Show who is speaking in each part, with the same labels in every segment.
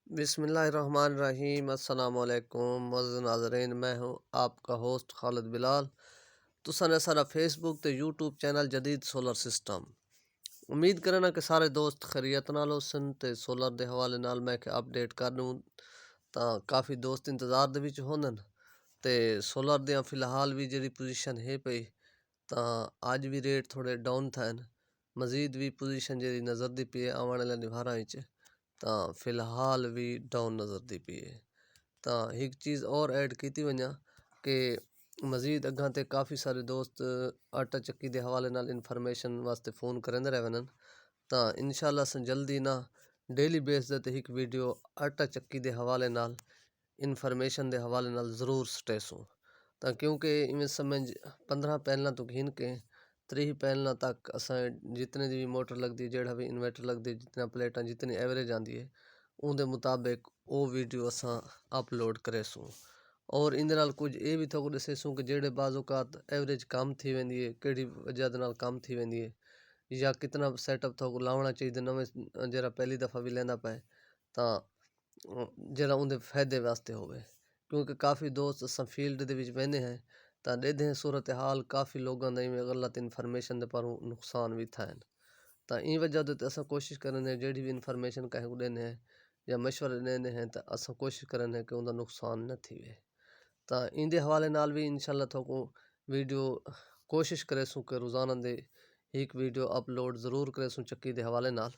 Speaker 1: बिस्मिल्लाहिर्रहमानिर्रहीम अस्सलामुअलैकुम मुअज़्ज़िज़ नाज़रीन, मैं हूँ आपका होस्ट खालिद बिलाल। तुसां ने सारा फेसबुक ते यूट्यूब चैनल जदीद सोलर सिस्टम। उम्मीद करना कि सारे दोस्त खैरियत नाल होसन ते सोलर दे हवाले नाल मैं कि अपडेट कर दूँ तां काफ़ी दोस्त इंतज़ार दे विच होंदन ते सोलर दियां फ़िलहाल भी जेह्ड़ी पोजीशन है पई तां अज भी रेट थोड़े डाउन थैन। मज़ीद भी पोजीशन जेह्ड़ी नज़र दी पई है आने वाले निभारां विच तां फ़िलहाल भी डाउन नज़र दी पई है। तां एक चीज़ और ऐड कीती वञा कि मज़ीद अग्गां ते काफ़ी सारे दोस्त आटा चक्की दे हवाले नाल इन्फॉर्मेशन वास्ते फ़ोन करेंदे रह वञन तां इंशाअल्लाह असां जल्दी ना डेली बेस ते एक वीडियो आटा चक्की दे हवाले नाल इन्फॉर्मेशन दे हवाले नाल ज़रूर स्टेसूं तां क्योंकि इवें समय 15 पैनलों तो घिन के 30 पैनलों तक असां जितने दी भी मोटर लगती है जेड़ा भी इन्वर्टर लगती जितना प्लेटां जितनी एवरेज आती है उनके मुताबिक वो वीडियो असां अपलोड करेसूं। और इन नाल कुछ ये भी थोड़ा दसेसूं कि जेड़े बाज़ौकात एवरेज कम थी वेंदी है केड़ी वजह दे नाल कम थी वेंदी है या कितना सैटअप थोड़ा लावना चाहिए नवें जरा पहली दफ़ा भी लेंदा पे तां जरा उनके फायदे वास्ते होवे। क्योंकि काफ़ी दोस्त असां फील्ड दे विच वेंदे हैं तां देदे हैं सूरत हाल काफ़ी लोगों ने इवें गलत इन्फॉर्मेशन दे पर नुकसान भी थान तां इन वजह ते असां कोशिश करने जेड़ी भी इन्फॉर्मेशन कहीं को देने हैं या मशवरे देने हैं तो असां कोशिश करने कि उनका नुकसान न थी तां इन हवाले नाल भी इंशाल्लाह थोको वीडियो कोशिश करेसूं कि रोज़ाना दे एक वीडियो अपलोड ज़रूर करेसूं चक्की दे हवाले नाल।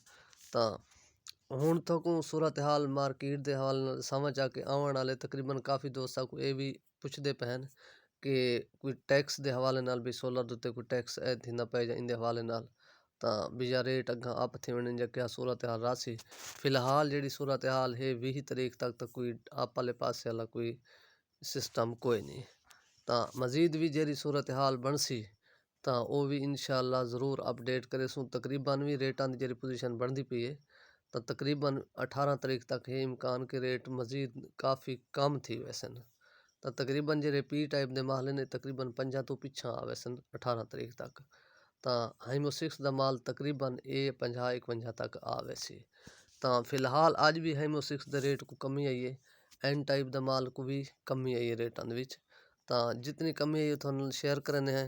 Speaker 1: तां हुण थोको सूरत हाल मार्केट दे हवाले नाल समझ आ के आवन वाले तकरीबन काफ़ी दोस्तां को ये भी पुछदे पैन कि कोई टैक्स दे हवाले नाल भी सोलर दे उत्ते कोई टैक्स ऐड थींदा पे जां इनदे हवाले नाल तां बीजा रेट अग्गां अप थी वञनि जां क्या सूरत हाल रासी। फ़िलहाल जेड़ी सूरत हाल है 20 तारीख तक कोई अप वाले पासे वाला कोई सिस्टम कोई नहीं। तां मज़ीद भी जेरी सूरत हाल बनसी तां वो भी इंशाअल्लाह ज़रूर अपडेट करेसूं। तकरीबन भी रेटां दी जेरी पोजीशन बनदी पई है तां तकरीबन 18 तारीख तक है इम्कान के रेट मज़ीद काफ़ी कम थी वैसन तां तकरीबन जेरे पी टाइप दे माल ने तकरीबन 50 तो पिछा आ वैसन 18 तारीख तक तां हाइमो 6 दा माल तकरीबन ए 50-51 तक आ वैसी। तां फ़िलहाल अज भी हाइमो 6 दे रेट को कमी आई है एन टाइप दा माल को भी कमी आई है रेटां दे विच तां जितनी कमी आई है तुहानू शेयर करने हैं।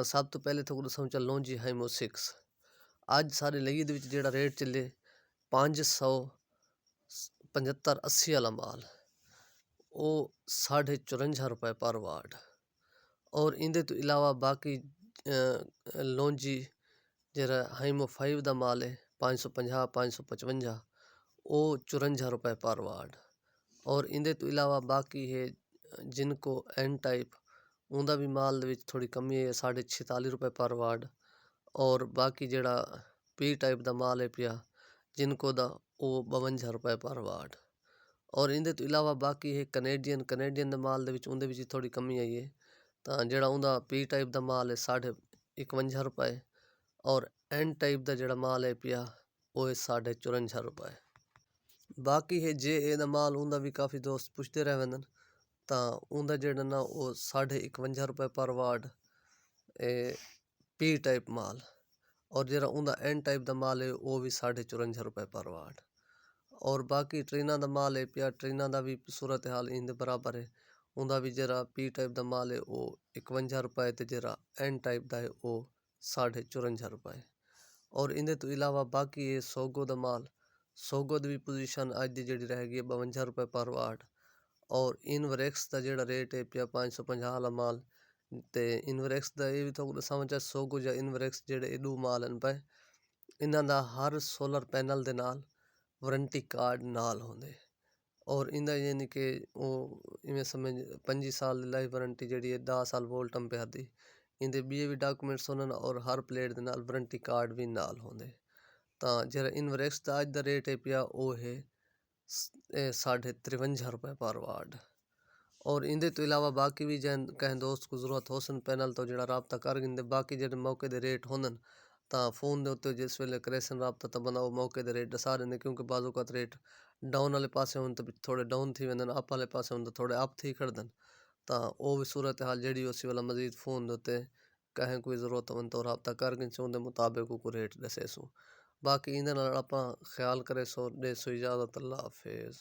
Speaker 1: सब तो पहले तो दसां चलों जी हाइमो 6 अज सारे लई दे विच जेड़ा रेट चले 575-80 वाला माल वो 54.5 रुपए पर वाट और इंदे तो इलावा बाकी लौंजी जरा हाइमो 5 दा माल है 550-555 वो 54 रुपए पर वाट और इंदे तो इलावा बाकी है जिनको एन टाइप उनका भी माल दे विच थोड़ी कमी है 46 रुपए पर वाट और बाकी जेड़ा पी टाइप दा माल है पिया जिनको दा वो 52 रुपए पर वाट और इंदे तो इलावा बाकी है कनेडियन दे माल दे विच उनदे विच थोड़ी कमी आई है तां जेड़ा उनदा पी टाइप दा माल है 51 रुपए और एन टाइप दा जेड़ा माल है पिया वो है 54 रुपए। बाकी है जे ए दा माल उनदा भी काफ़ी दोस्त पुछते रह वेंदन तां उनदा जेड़ा ना वो 51 रुपए पर वाट पी टाइप माल और जेड़ा उनदा एन टाइप दा माल है वो भी 54 रुपए पर वाट और बाकी ट्रेना दा माल है पिया ट्रेना दा भी सूरत हाल इंदे बराबर है उनदा भी जेड़ा पी टाइप दा माल है वो 51 रुपए ते जेड़ा एन टाइप दा है वो 54 रुपए और इंदे तो इलावा बाकी है सोगो दा माल सोगो दी भी पोजीशन अज दी जेड़ी रह गई है 52 रुपए पर वाट और इनवरेक्स दा जेड़ा रेट है पिया 550 वाला माल ते इनवरेक्स दा ये भी तो समझ सोगो या इनवरेक्स जेड़े ए दो माल हैं पे इन्हां दा हर सोलर पैनल दे नाल वारंटी कार्ड नाल होंदे और इंदा यानी कि वो इवें समझ 25 साल दी लाइफ वारंटी जेड़ी है 10 साल वोल्ट एम्पेयर दी इंदे बीए भी डॉक्यूमेंट्स होने और हर प्लेट दे नाल वारंटी कार्ड भी नाल होंदे। तां जेड़ा इनवरेक्स दा अज दा रेट है पिया वो है 53 रुपए पर वाट और इंदे तो इलावा बाकी भी जैन कहीं दोस्त को ज़रूरत होसन पैनल तो जेड़ा राबता कर गिंदे बाकी जेड़े मौके दे रेट होंदन तां फोन दे उत्ते जिस वेले करेसन राबता तां बंदा वो मौके दे रेट दसा देंदे क्योंकि बाज़ौकात रेट डाउन वाले पासे होन तो थोड़े डाउन थी वेंदन अप वाले पासे होन तो थोड़े अप थी खड़दन तां वो भी सूरत हाल जेड़ी उसी वाला मज़ीद फ़ोन दे उत्ते कहें कोई ज़रूरत होन तो राबता कर गिन उनके मुताबिक को रेट दसेसूं। ਬਾਕੀ ਇਹਦੇ ਨਾਲ ਆਪਾਂ ਖਿਆਲ ਕਰੇ ਸੋ ਦੇ ਸੋ ਇਜਾਜ਼ਤ। ਅੱਲਾ ਹਾਫਿਜ਼।